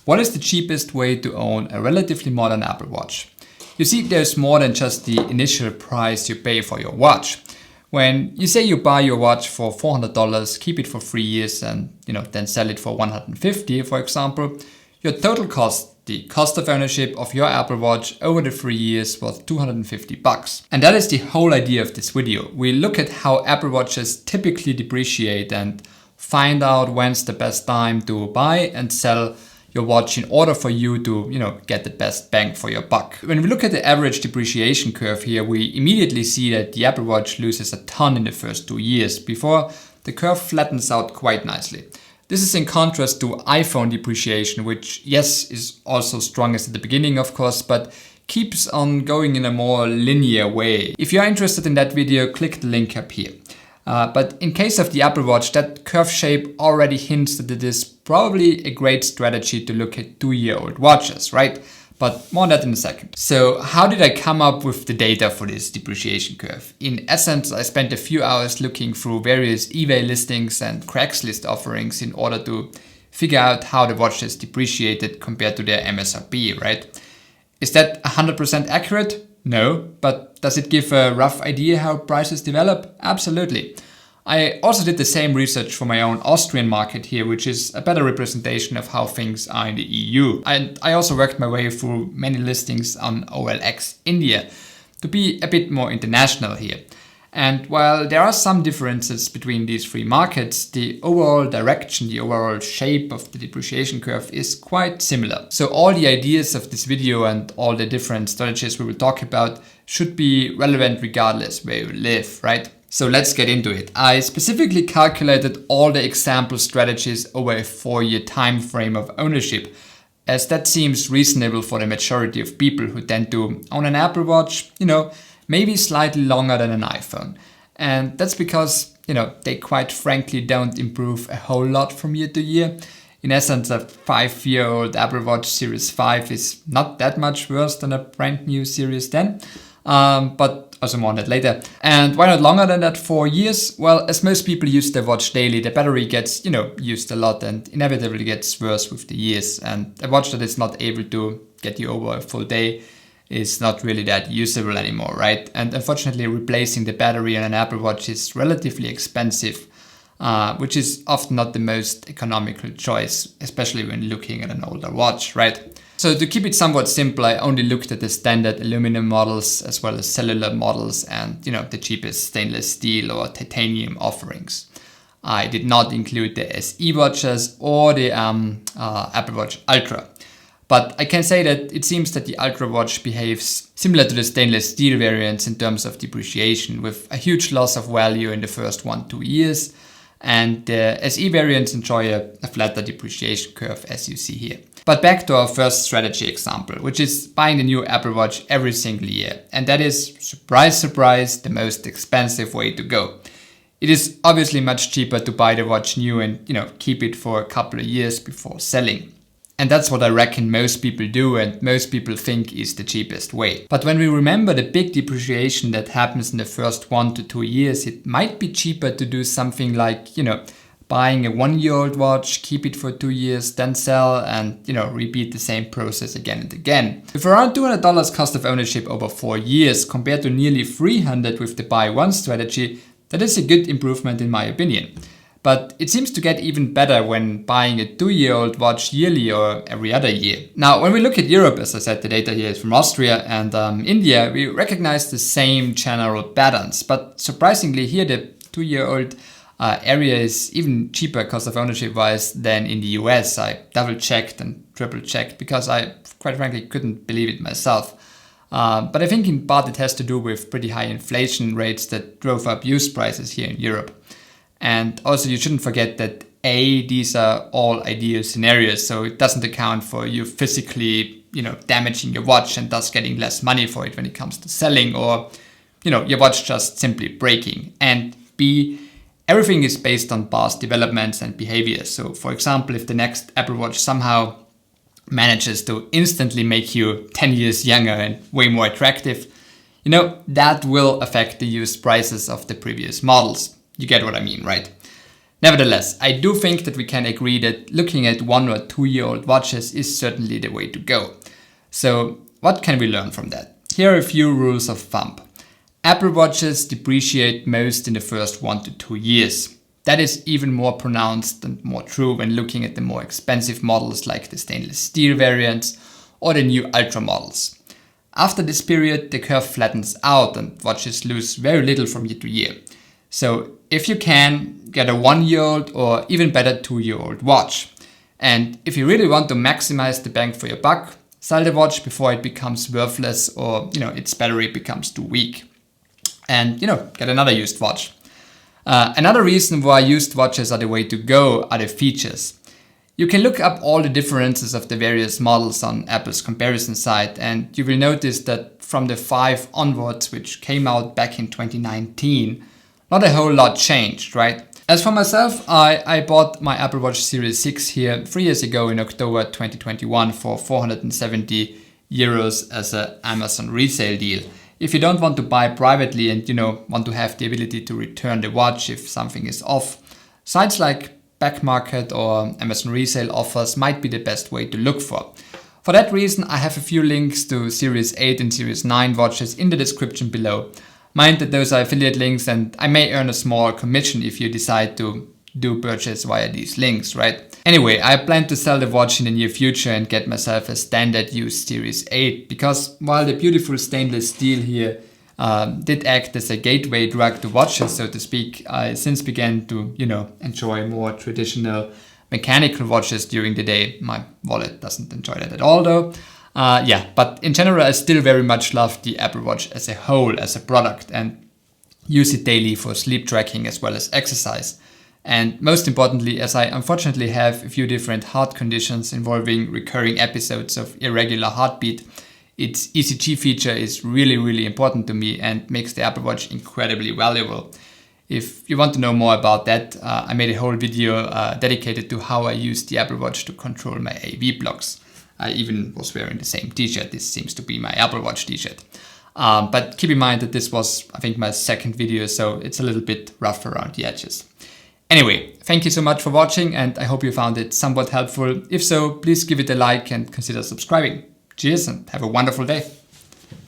What is the cheapest way to own a relatively modern Apple Watch? You see, there's more than just the initial price you pay for your watch. When you say you buy your watch for $400, keep it for 3 years and then sell it for $150, for example, your total cost, the cost of ownership of your Apple Watch over the 3 years was $250. And that is the whole idea of this video. We look at how Apple Watches typically depreciate and find out when's the best time to buy and sell your watch in order for you to, get the best bang for your buck. When we look at the average depreciation curve here, we immediately see that the Apple Watch loses a ton in the first 2 years before the curve flattens out quite nicely. This is in contrast to iPhone depreciation, which yes, is also strongest at the beginning, of course, but keeps on going in a more linear way. If you're interested in that video, click the link up here. But in case of the Apple Watch, that curve shape already hints that it is probably a great strategy to look at 2-year-old watches, right? But more on that in a second. So how did I come up with the data for this depreciation curve? In essence, I spent a few hours looking through various eBay listings and Craigslist offerings in order to figure out how the watch is depreciated compared to their MSRP, right? Is that 100% accurate? No, but does it give a rough idea how prices develop? Absolutely. I also did the same research for my own Austrian market here, which is a better representation of how things are in the EU. And I also worked my way through many listings on OLX India to be a bit more international here. And while there are some differences between these three markets, the overall direction, the overall shape of the depreciation curve is quite similar. So all the ideas of this video and all the different strategies we will talk about should be relevant regardless where you live, right? So let's get into it. I specifically calculated all the example strategies over a 4-year time frame of ownership, as that seems reasonable for the majority of people who tend to own an Apple Watch, maybe slightly longer than an iPhone. And that's because, they quite frankly don't improve a whole lot from year to year. In essence, a 5-year-old Apple Watch Series 5 is not that much worse than a brand new Series 10. But also more on that later. And why not longer than that, 4 years? Well, as most people use their watch daily, the battery gets, used a lot and inevitably gets worse with the years. And a watch that is not able to get you over a full day is not really that usable anymore, right? And unfortunately, replacing the battery on an Apple Watch is relatively expensive, which is often not the most economical choice, especially when looking at an older watch, right? So to keep it somewhat simple, I only looked at the standard aluminum models as well as cellular models and, the cheapest stainless steel or titanium offerings. I did not include the SE watches or the Apple Watch Ultra. But I can say that it seems that the Ultra watch behaves similar to the stainless steel variants in terms of depreciation, with a huge loss of value in the first 1-2 years. And the SE variants enjoy a flatter depreciation curve, as you see here. But back to our first strategy example, which is buying the new Apple Watch every single year. And that is, surprise, surprise, the most expensive way to go. It is obviously much cheaper to buy the watch new and, keep it for a couple of years before selling. And that's what I reckon most people do and most people think is the cheapest way. But when we remember the big depreciation that happens in the first 1 to 2 years, it might be cheaper to do something like, buying a 1-year-old watch, keep it for 2 years, then sell and, repeat the same process again and again. With around $200 cost of ownership over 4 years compared to nearly $300 with the buy one strategy, that is a good improvement in my opinion. But it seems to get even better when buying a 2-year-old watch yearly or every other year. Now, when we look at Europe, as I said, the data here is from Austria and India, we recognize the same general patterns. But surprisingly here, the 2-year-old area is even cheaper cost of ownership wise than in the US. I double checked and triple checked because I quite frankly couldn't believe it myself. But I think in part it has to do with pretty high inflation rates that drove up used prices here in Europe. And also you shouldn't forget that these are all ideal scenarios, so it doesn't account for you physically, damaging your watch and thus getting less money for it when it comes to selling, or, your watch just simply breaking. And B, everything is based on past developments and behavior. So for example, if the next Apple Watch somehow manages to instantly make you 10 years younger and way more attractive, that will affect the used prices of the previous models. You get what I mean, right? Nevertheless, I do think that we can agree that looking at 1 or 2-year-old watches is certainly the way to go. So what can we learn from that? Here are a few rules of thumb. Apple Watches depreciate most in the first 1 to 2 years. That is even more pronounced and more true when looking at the more expensive models like the stainless steel variants or the new Ultra models. After this period, the curve flattens out and watches lose very little from year to year. So if you can, get a 1-year-old or even better 2-year-old watch. And if you really want to maximize the bang for your buck, sell the watch before it becomes worthless or its battery becomes too weak. And get another used watch. Another reason why used watches are the way to go are the features. You can look up all the differences of the various models on Apple's comparison site, and you will notice that from the 5 onwards, which came out back in 2019, not a whole lot changed, right? As for myself, I bought my Apple Watch Series 6 here 3 years ago in October 2021 for 470 euros as an Amazon resale deal. If you don't want to buy privately and want to have the ability to return the watch if something is off, sites like Backmarket or Amazon resale offers might be the best way to look for. For that reason, I have a few links to Series 8 and Series 9 watches in the description below. Mind that those are affiliate links and I may earn a small commission if you decide to do purchase via these links, right? Anyway, I plan to sell the watch in the near future and get myself a standard used Series 8 because while the beautiful stainless steel here did act as a gateway drug to watches, so to speak, I since began to, enjoy more traditional mechanical watches during the day. My wallet doesn't enjoy that at all though. But in general, I still very much love the Apple Watch as a whole, as a product, and use it daily for sleep tracking as well as exercise. And most importantly, as I unfortunately have a few different heart conditions involving recurring episodes of irregular heartbeat, its ECG feature is really, really important to me and makes the Apple Watch incredibly valuable. If you want to know more about that, I made a whole video dedicated to how I use the Apple Watch to control my AV blocks. I even was wearing the same t-shirt. This seems to be my Apple Watch t-shirt. But keep in mind that this was, I think, my second video, so it's a little bit rough around the edges. Anyway, thank you so much for watching and I hope you found it somewhat helpful. If so, please give it a like and consider subscribing. Cheers and have a wonderful day.